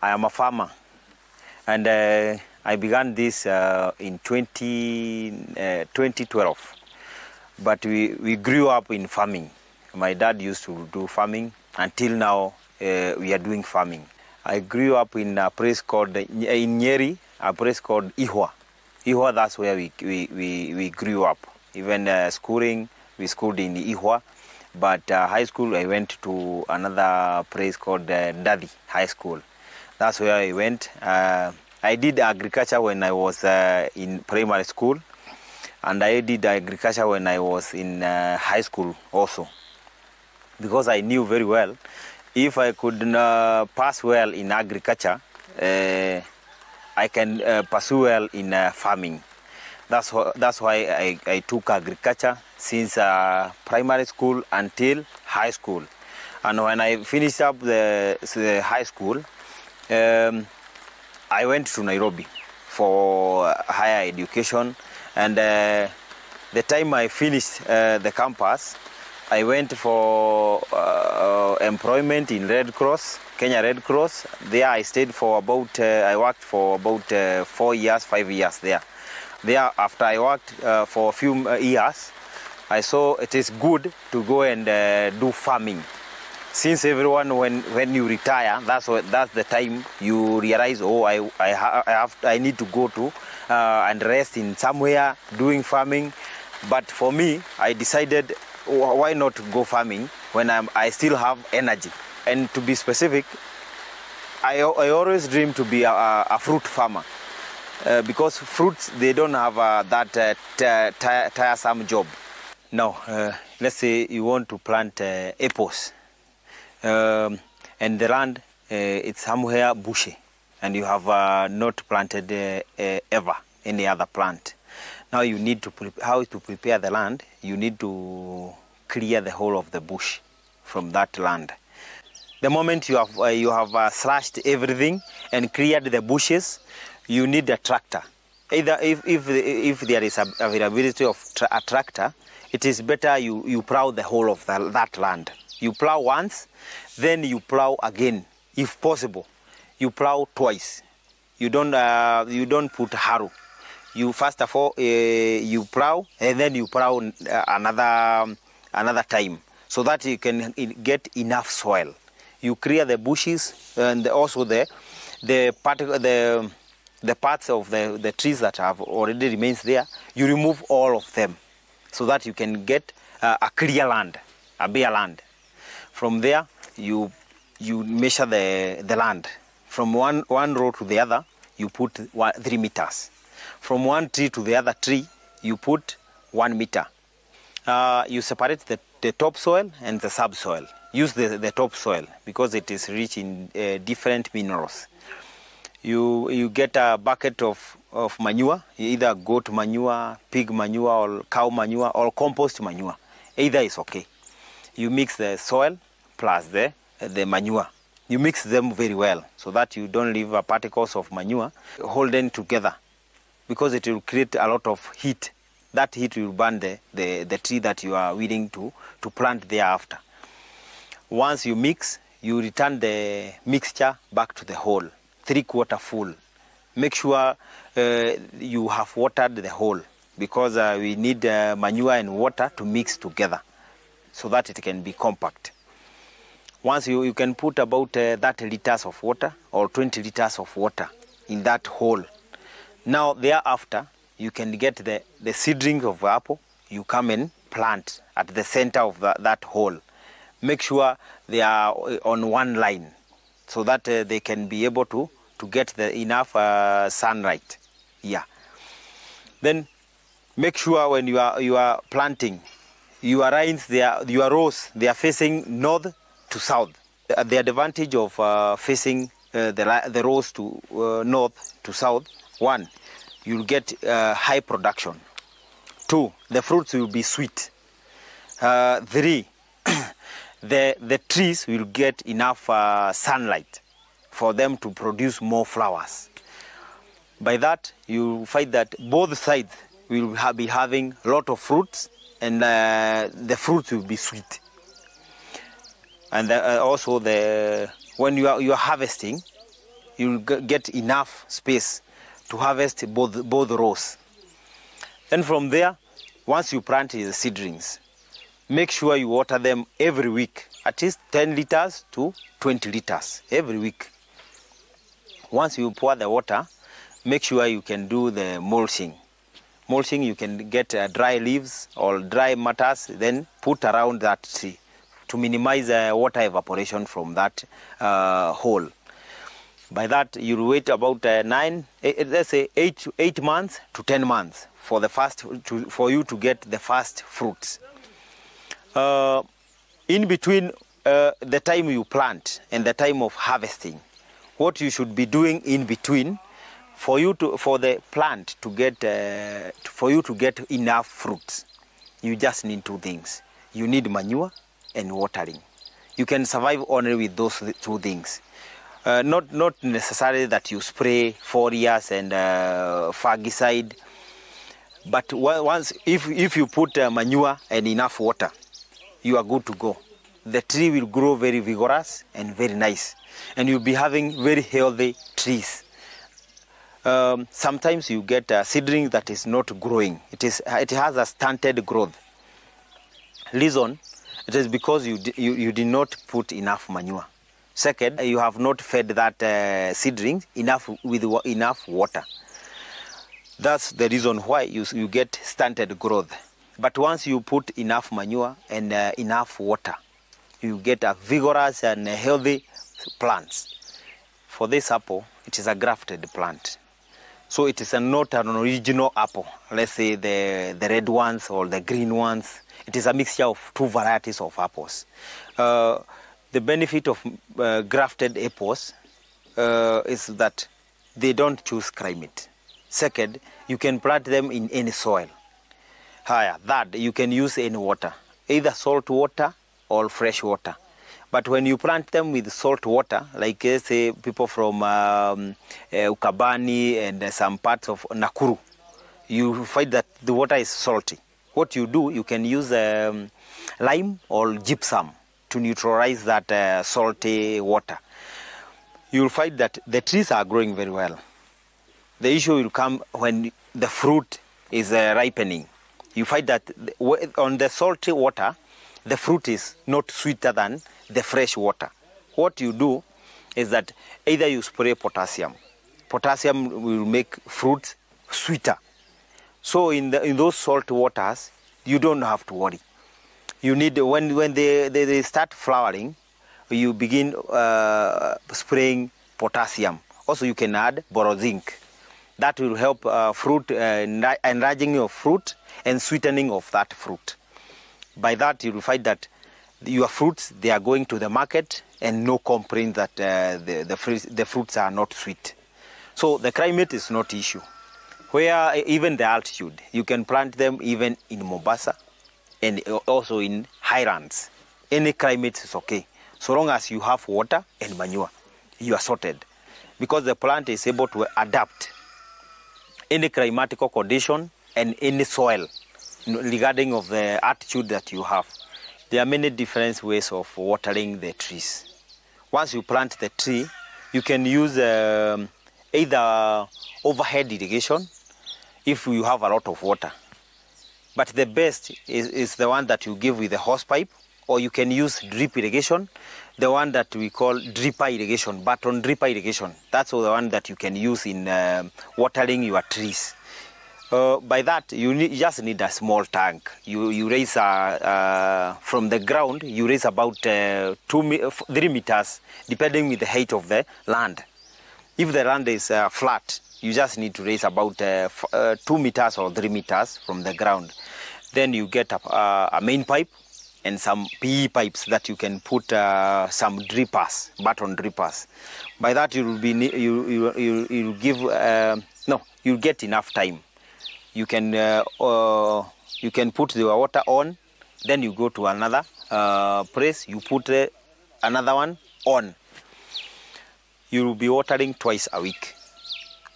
I am a farmer, and I began this in 2012. But we grew up in farming. My dad used to do farming. Until now, we are doing farming. I grew up in a place called, in Nyeri, a place called Ihwa. Ihwa, that's where we grew up. Even schooling, we schooled in Ihwa. But high school, I went to another place called Dadi High School. That's where I went. I did agriculture when I was in primary school. And I did agriculture when I was in high school also. Because I knew very well, if I could pass well in agriculture, I can pursue well in farming. That's why I took agriculture since primary school until high school. And when I finished up the high school, I went to Nairobi for higher education. And the time I finished the campus, I went for employment in Red Cross, Kenya Red Cross. There I stayed for about, I worked for about 4 years, 5 years there. There, after I worked for a few years, I saw it is good to go and do farming. Since everyone, when you retire, that's the time you realize, oh, I need to go to and rest in somewhere doing farming. But for me, I decided, why not go farming when I still have energy? And to be specific, I always dream to be a fruit farmer. Because fruits, they don't have that tiresome job. Now, let's say you want to plant apples. And the land, it's somewhere bushy. And you have not planted ever any other plant. Now you need to how to prepare the land. You need to clear the whole of the bush from that land. The moment you have slashed everything and cleared the bushes, you need a tractor. Either if there is availability of a tractor, it is better you plow the whole of that land. You plow once, then you plow again, if possible. You plow twice. You don't put harrow. You first of all you plow, and then you plow another time, so that you can get enough soil. You clear the bushes and also the parts of the trees that have already remains there. You remove all of them, so that you can get a clear land, a bare land. From there, you measure the land. From one row to the other, you put 3 meters. From one tree to the other tree, you put 1 meter. You separate the topsoil and the subsoil. Use the topsoil because it is rich in different minerals. You get a bucket of manure, either goat manure, pig manure, or cow manure, or compost manure. Either is okay. You mix the soil plus the manure. You mix them very well so that you don't leave particles of manure holding together, because it will create a lot of heat. That heat will burn the tree that you are willing to plant thereafter. Once you mix, you return the mixture back to the hole, 3/4 full. Make sure you have watered the hole, because we need manure and water to mix together so that it can be compact. Once you can put about 30 liters of water or 20 liters of water in that hole. Now thereafter, you can get the seedlings of apple. You come and plant at the center of that hole. Make sure they are on one line so that they can be able to get enough sunlight. Yeah. Then make sure when you are planting, your lines, your rows, they are facing north to south. The advantage of facing the rows to north to south: 1, you'll get high production. 2, the fruits will be sweet. 3, the trees will get enough sunlight for them to produce more flowers. By that, you find that both sides will be having a lot of fruits, and the fruits will be sweet. And also when you are harvesting, you'll get enough space to harvest both rows. Then from there, once you plant the seedlings, make sure you water them every week, at least 10 liters to 20 liters every week. Once you pour the water, make sure you can do the mulching. Mulching, you can get dry leaves or dry matters, then put around that tree to minimize water evaporation from that hole. By that, you'll wait about let's say 8 months to 10 months for you to get the first fruits. In between the time you plant and the time of harvesting, what you should be doing in between for the plant to get for you to get enough fruits, you just need two things. You need manure and watering. You can survive only with those two things. Not necessarily that you spray foliars and fungicide, but once if you put manure and enough water, you are good to go. The tree will grow very vigorous and very nice, and you'll be having very healthy trees. Sometimes you get a seedling that is not growing. It has a stunted growth. Reason, it is because you did not put enough manure. Second, you have not fed that seedling with enough water. That's the reason why you get stunted growth. But once you put enough manure and enough water, you get a vigorous and healthy plants. For this apple, it is a grafted plant. So it is not an original apple. Let's say the red ones or the green ones. It is a mixture of two varieties of apples. The benefit of grafted apples is that they don't choose climate. Second, you can plant them in any soil. Third, you can use any water, either salt water or fresh water. But when you plant them with salt water, like say people from Ukambani and some parts of Nakuru, you find that the water is salty. What you do, you can use lime or gypsum to neutralize that salty water. You'll find that the trees are growing very well. The issue will come when the fruit is ripening. You find that on the salty water, the fruit is not sweeter than the fresh water. What you do is that either you spray potassium. Potassium will make fruits sweeter. So in those salt waters, you don't have to worry. You need, when they start flowering, you begin spraying potassium. Also, you can add borozinc. That will help fruit, enlarging of fruit and sweetening of that fruit. By that, you will find that your fruits, they are going to the market and no complaint that the fruits are not sweet. So the climate is not issue. Where even the altitude, you can plant them even in Mombasa and also in highlands. Any climate is okay. So long as you have water and manure, you are sorted. Because the plant is able to adapt any climatical condition and any soil regarding of the altitude that you have. There are many different ways of watering the trees. Once you plant the tree, you can use either overhead irrigation if you have a lot of water. But the best is the one that you give with a hose pipe, or you can use drip irrigation, the one that we call dripper irrigation, button dripper irrigation. That's the one that you can use in watering your trees. By that, you just need a small tank. You raise from the ground, you raise about 3 meters, depending with the height of the land. If the land is flat, you just need to raise about 2 meters or 3 meters from the ground. Then you get a main pipe and some PE pipes that you can put some drippers, button drippers. By that, you'll get enough time. You can put the water on, then you go to another place, you put another one on. You will be watering twice a week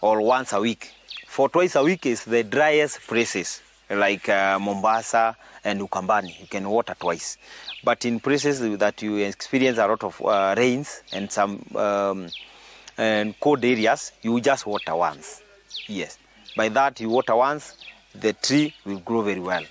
or once a week. For twice a week is the driest places like Mombasa and Ukambani. You can water twice. But in places that you experience a lot of rains and some and cold areas, you just water once. Yes. By that, you water once, the tree will grow very well.